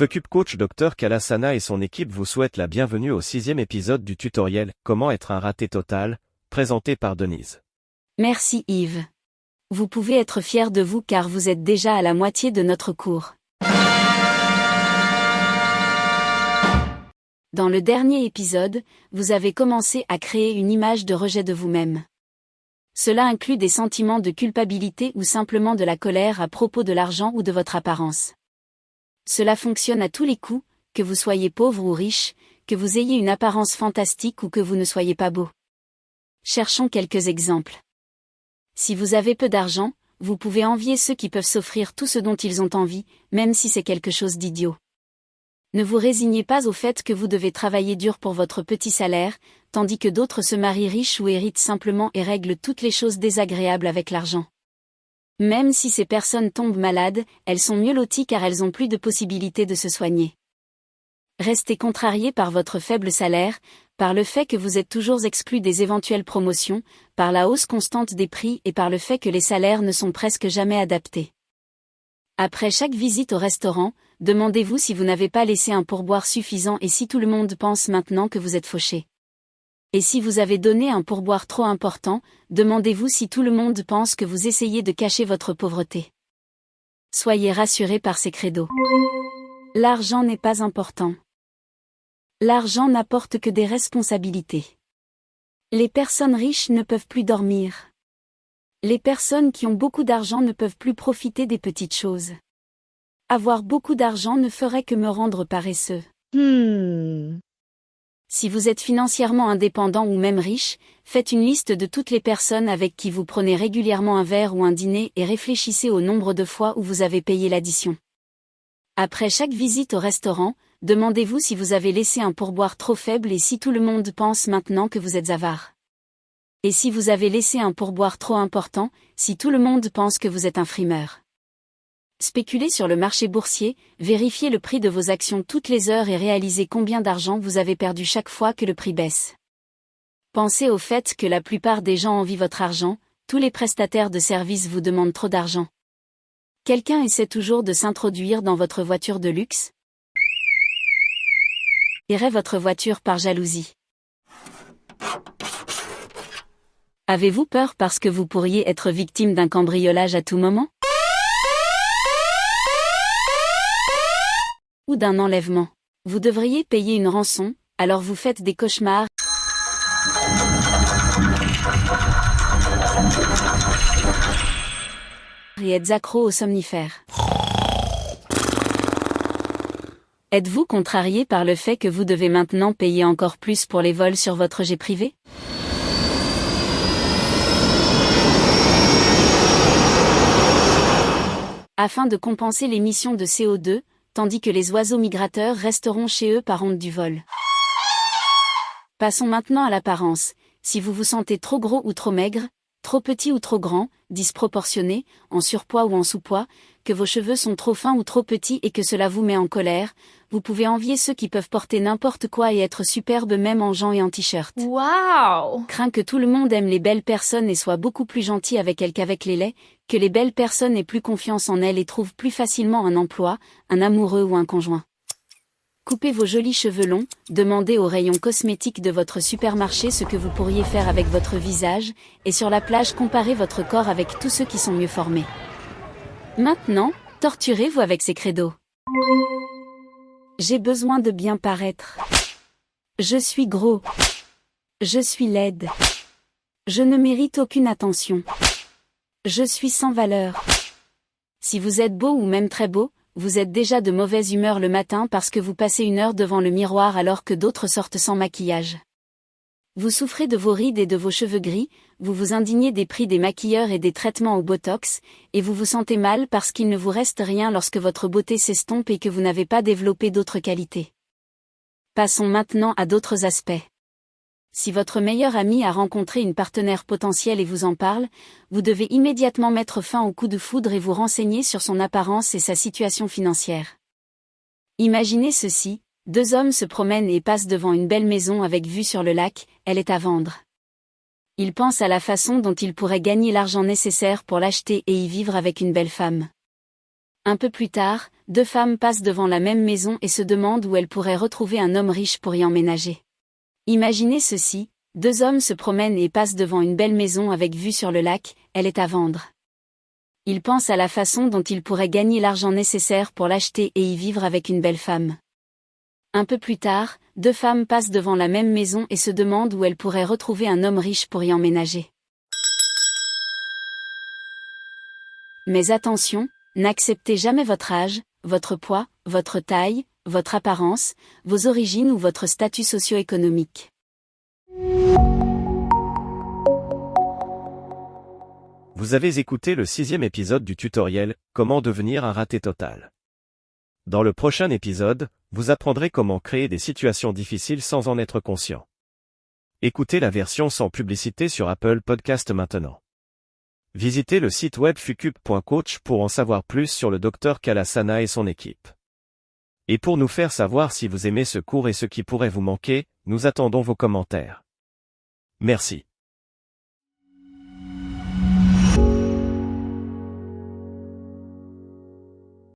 Fuckup Coach Dr Kalasana et son équipe vous souhaitent la bienvenue au 6e épisode du tutoriel « Comment être un raté total » présenté par Denise. Merci Yves. Vous pouvez être fier de vous car vous êtes déjà à la moitié de notre cours. Dans le dernier épisode, vous avez commencé à créer une image de rejet de vous-même. Cela inclut des sentiments de culpabilité ou simplement de la colère à propos de l'argent ou de votre apparence. Cela fonctionne à tous les coups, que vous soyez pauvre ou riche, que vous ayez une apparence fantastique ou que vous ne soyez pas beau. Cherchons quelques exemples. Si vous avez peu d'argent, vous pouvez envier ceux qui peuvent s'offrir tout ce dont ils ont envie, même si c'est quelque chose d'idiot. Ne vous résignez pas au fait que vous devez travailler dur pour votre petit salaire, tandis que d'autres se marient riches ou héritent simplement et règlent toutes les choses désagréables avec l'argent. Même si ces personnes tombent malades, elles sont mieux loties car elles ont plus de possibilités de se soigner. Restez contrarié par votre faible salaire, par le fait que vous êtes toujours exclu des éventuelles promotions, par la hausse constante des prix et par le fait que les salaires ne sont presque jamais adaptés. Après chaque visite au restaurant, demandez-vous si vous n'avez pas laissé un pourboire suffisant et si tout le monde pense maintenant que vous êtes fauché. Et si vous avez donné un pourboire trop important, demandez-vous si tout le monde pense que vous essayez de cacher votre pauvreté. Soyez rassurés par ces credos. L'argent n'est pas important. L'argent n'apporte que des responsabilités. Les personnes riches ne peuvent plus dormir. Les personnes qui ont beaucoup d'argent ne peuvent plus profiter des petites choses. Avoir beaucoup d'argent ne ferait que me rendre paresseux. Si vous êtes financièrement indépendant ou même riche, faites une liste de toutes les personnes avec qui vous prenez régulièrement un verre ou un dîner et réfléchissez au nombre de fois où vous avez payé l'addition. Après chaque visite au restaurant, demandez-vous si vous avez laissé un pourboire trop faible et si tout le monde pense maintenant que vous êtes avare. Et si vous avez laissé un pourboire trop important, si tout le monde pense que vous êtes un frimeur. Spéculez sur le marché boursier, vérifiez le prix de vos actions toutes les heures et réalisez combien d'argent vous avez perdu chaque fois que le prix baisse. Pensez au fait que la plupart des gens envient votre argent, tous les prestataires de services vous demandent trop d'argent. Quelqu'un essaie toujours de s'introduire dans votre voiture de luxe? Tirez votre voiture par jalousie. Avez-vous peur parce que vous pourriez être victime d'un cambriolage à tout moment? Ou d'un enlèvement. Vous devriez payer une rançon, alors vous faites des cauchemars et êtes accro aux somnifères. Êtes-vous contrarié par le fait que vous devez maintenant payer encore plus pour les vols sur votre jet privé? Afin de compenser l'émission de CO2, tandis que les oiseaux migrateurs resteront chez eux par honte du vol. Passons maintenant à l'apparence. Si vous vous sentez trop gros ou trop maigre, trop petit ou trop grand, disproportionné, en surpoids ou en sous-poids, que vos cheveux sont trop fins ou trop petits et que cela vous met en colère, vous pouvez envier ceux qui peuvent porter n'importe quoi et être superbes même en jeans et en t-shirt. Wow! Crains que tout le monde aime les belles personnes et soit beaucoup plus gentil avec elles qu'avec les laids, que les belles personnes aient plus confiance en elles et trouvent plus facilement un emploi, un amoureux ou un conjoint. Coupez vos jolis cheveux longs, demandez au rayon cosmétique de votre supermarché ce que vous pourriez faire avec votre visage, et sur la plage comparez votre corps avec tous ceux qui sont mieux formés. Maintenant, torturez-vous avec ces credos. J'ai besoin de bien paraître. Je suis gros. Je suis laide. Je ne mérite aucune attention. Je suis sans valeur. Si vous êtes beau ou même très beau, vous êtes déjà de mauvaise humeur le matin parce que vous passez une heure devant le miroir alors que d'autres sortent sans maquillage. Vous souffrez de vos rides et de vos cheveux gris, vous vous indignez des prix des maquilleurs et des traitements au botox, et vous vous sentez mal parce qu'il ne vous reste rien lorsque votre beauté s'estompe et que vous n'avez pas développé d'autres qualités. Passons maintenant à d'autres aspects. Si votre meilleur ami a rencontré une partenaire potentielle et vous en parle, vous devez immédiatement mettre fin au coup de foudre et vous renseigner sur son apparence et sa situation financière. Imaginez ceci, 2 hommes se promènent et passent devant une belle maison avec vue sur le lac, elle est à vendre. Ils pensent à la façon dont ils pourraient gagner l'argent nécessaire pour l'acheter et y vivre avec une belle femme. Un peu plus tard, deux femmes passent devant la même maison et se demandent où elles pourraient retrouver un homme riche pour y emménager. Imaginez ceci, deux hommes se promènent et passent devant une belle maison avec vue sur le lac, elle est à vendre. Ils pensent à la façon dont ils pourraient gagner l'argent nécessaire pour l'acheter et y vivre avec une belle femme. Un peu plus tard, deux femmes passent devant la même maison et se demandent où elles pourraient retrouver un homme riche pour y emménager. Mais attention, n'acceptez jamais votre âge, votre poids, votre taille, votre apparence, vos origines ou votre statut socio-économique. Vous avez écouté le 6e épisode du tutoriel « Comment devenir un raté total ». Dans le prochain épisode, vous apprendrez comment créer des situations difficiles sans en être conscient. Écoutez la version sans publicité sur Apple Podcast maintenant. Visitez le site web fucube.coach pour en savoir plus sur le Dr Kalasana et son équipe. Et pour nous faire savoir si vous aimez ce cours et ce qui pourrait vous manquer, nous attendons vos commentaires. Merci.